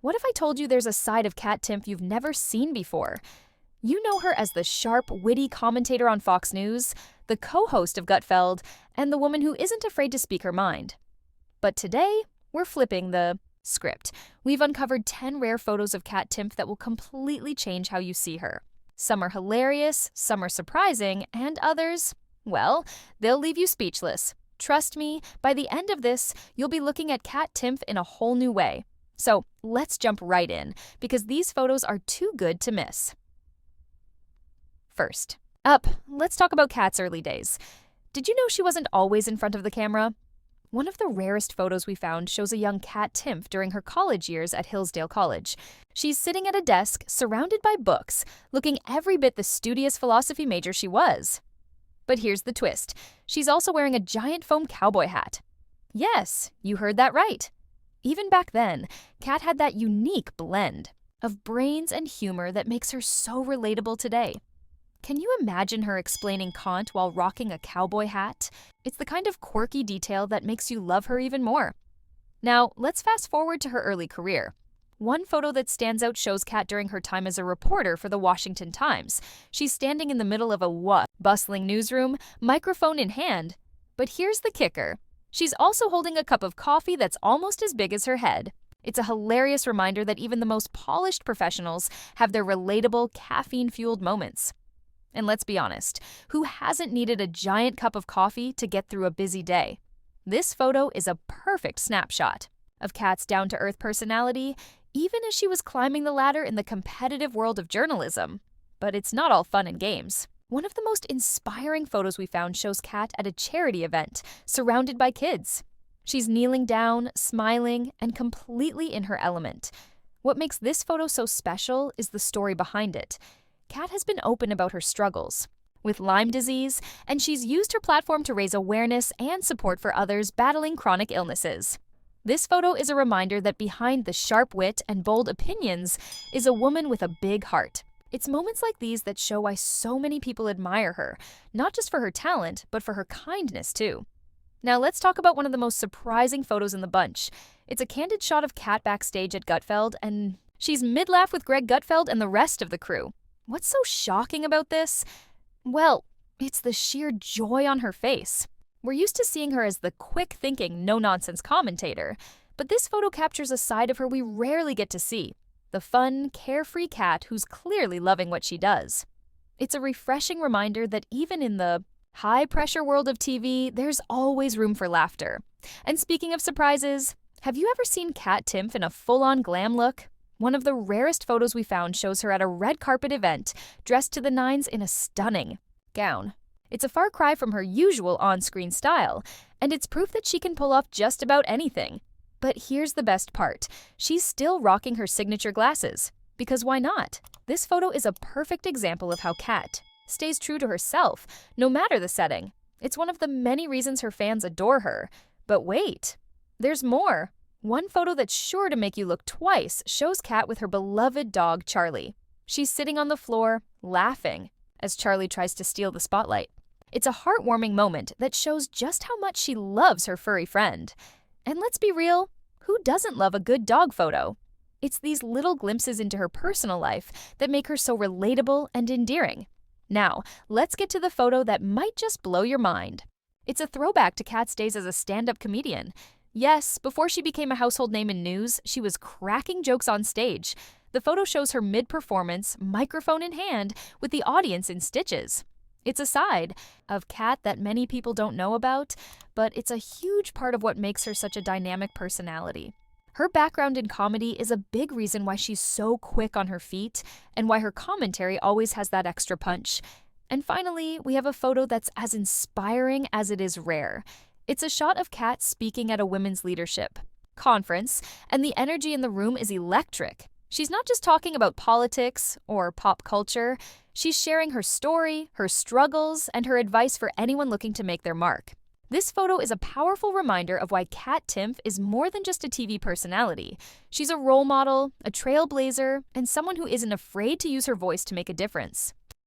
What if I told you there's a side of Kat Timpf you've never seen before? You know her as the sharp, witty commentator on Fox News, the co-host of Gutfeld, and the woman who isn't afraid to speak her mind. But today, we're flipping the script. We've uncovered 10 rare photos of Kat Timpf that will completely change how you see her. Some are hilarious, some are surprising, and others, well, they'll leave you speechless. Trust me, by the end of this, you'll be looking at Kat Timpf in a whole new way. So let's jump right in, because these photos are too good to miss. First up, let's talk about Kat's early days. Did you know she wasn't always in front of the camera? One of the rarest photos we found shows a young Kat Timpf during her college years at Hillsdale College. She's sitting at a desk, surrounded by books, looking every bit the studious philosophy major she was. But here's the twist. She's also wearing a giant foam cowboy hat. Yes, you heard that right. Even back then, Kat had that unique blend of brains and humor that makes her so relatable today. Can you imagine her explaining Kant while rocking a cowboy hat? It's the kind of quirky detail that makes you love her even more. Now, let's fast forward to her early career. One photo that stands out shows Kat during her time as a reporter for the Washington Times. She's standing in the middle of a bustling newsroom, microphone in hand. But here's the kicker. She's also holding a cup of coffee that's almost as big as her head. It's a hilarious reminder that even the most polished professionals have their relatable, caffeine-fueled moments. And let's be honest, who hasn't needed a giant cup of coffee to get through a busy day? This photo is a perfect snapshot of Kat's down-to-earth personality, even as she was climbing the ladder in the competitive world of journalism. But it's not all fun and games. One of the most inspiring photos we found shows Kat at a charity event, surrounded by kids. She's kneeling down, smiling, and completely in her element. What makes this photo so special is the story behind it. Kat has been open about her struggles with Lyme disease, and she's used her platform to raise awareness and support for others battling chronic illnesses. This photo is a reminder that behind the sharp wit and bold opinions is a woman with a big heart. It's moments like these that show why so many people admire her, not just for her talent, but for her kindness too. Now let's talk about one of the most surprising photos in the bunch. It's a candid shot of Kat backstage at Gutfeld, and she's mid-laugh with Greg Gutfeld and the rest of the crew. What's so shocking about this? Well, it's the sheer joy on her face. We're used to seeing her as the quick-thinking, no-nonsense commentator, but this photo captures a side of her we rarely get to see, the fun, carefree Kat who's clearly loving what she does. It's a refreshing reminder that even in the high-pressure world of TV, there's always room for laughter. And speaking of surprises, have you ever seen Kat Timpf in a full-on glam look? One of the rarest photos we found shows her at a red carpet event, dressed to the nines in a stunning gown. It's a far cry from her usual on-screen style, and it's proof that she can pull off just about anything. But here's the best part. She's still rocking her signature glasses. Because why not? This photo is a perfect example of how Kat stays true to herself, no matter the setting. It's one of the many reasons her fans adore her. But wait, there's more. One photo that's sure to make you look twice shows Kat with her beloved dog, Charlie. She's sitting on the floor, laughing, as Charlie tries to steal the spotlight. It's a heartwarming moment that shows just how much she loves her furry friend. And let's be real, who doesn't love a good dog photo? It's these little glimpses into her personal life that make her so relatable and endearing. Now, let's get to the photo that might just blow your mind. It's a throwback to Kat's days as a stand-up comedian. Yes, before she became a household name in news, she was cracking jokes on stage. The photo shows her mid-performance, microphone in hand, with the audience in stitches. It's a side of Kat that many people don't know about, but it's a huge part of what makes her such a dynamic personality. Her background in comedy is a big reason why she's so quick on her feet and why her commentary always has that extra punch. And finally, we have a photo that's as inspiring as it is rare. It's a shot of Kat speaking at a women's leadership conference, and the energy in the room is electric. She's not just talking about politics or pop culture. She's sharing her story, her struggles, and her advice for anyone looking to make their mark. This photo is a powerful reminder of why Kat Timpf is more than just a TV personality. She's a role model, a trailblazer, and someone who isn't afraid to use her voice to make a difference.